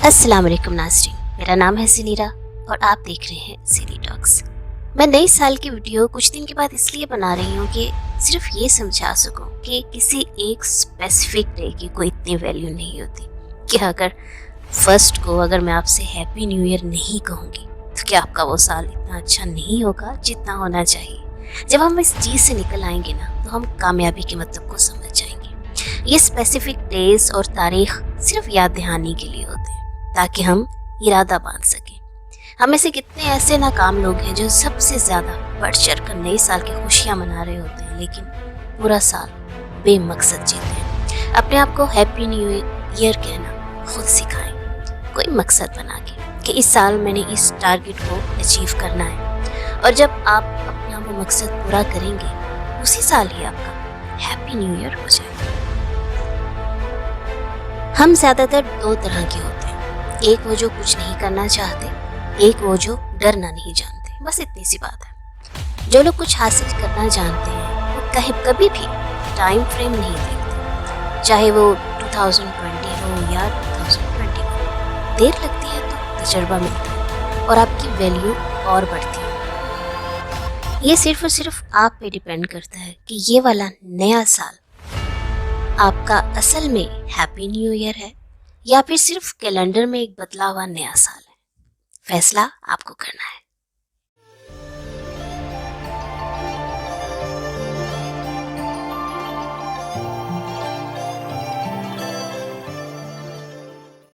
अस्सलाम वालेकुम नाज़रीन, मेरा नाम है सिनीरा और आप देख रहे हैं सिनी टॉक्स। मैं नई साल की वीडियो कुछ दिन के बाद इसलिए बना रही हूँ कि सिर्फ ये समझा सकूँ कि किसी एक स्पेसिफिक डे की कोई इतनी वैल्यू नहीं होती कि अगर फर्स्ट को अगर मैं आपसे हैप्पी न्यू ईयर नहीं कहूँगी तो क्या आपका वो साल इतना अच्छा नहीं होगा जितना होना चाहिए। जब हम इस चीज़ से निकल आएंगे ना तो हम कामयाबी के मतलब को समझ जाएंगे। ये स्पेसिफिक डेज और तारीख सिर्फ याद दहानी के लिए होते हैं ताकि हम इरादा बांध सकें। हम में से कितने ऐसे नाकाम लोग हैं जो सबसे ज़्यादा बढ़ चढ़ कर नए साल की खुशियाँ मना रहे होते हैं लेकिन पूरा साल बेमकसद जीते हैं। अपने आप को हैप्पी न्यू ईयर कहना खुद सिखाएं, कोई मकसद बना के कि इस साल मैंने इस टारगेट को अचीव करना है। और जब आप अपना वो मकसद पूरा करेंगे उसी साल ही आपका हैप्पी न्यू ईयर हो जाएगा। हम ज़्यादातर दो तरह के होते हैं, एक वो जो कुछ नहीं करना चाहते, एक वो जो डरना नहीं जानते। बस इतनी सी बात है। जो लोग कुछ हासिल करना जानते हैं वो कभी भी टाइम फ्रेम नहीं देखते, चाहे वो 2020 हो या 2021। देर लगती है तो तजर्बा मिलता है और आपकी वैल्यू और बढ़ती है। ये सिर्फ और सिर्फ आप पे डिपेंड करता है कि ये वाला नया साल आपका असल में हैप्पी न्यू ईयर है या फिर सिर्फ कैलेंडर में एक बदला हुआ नया साल है। फैसला आपको करना है।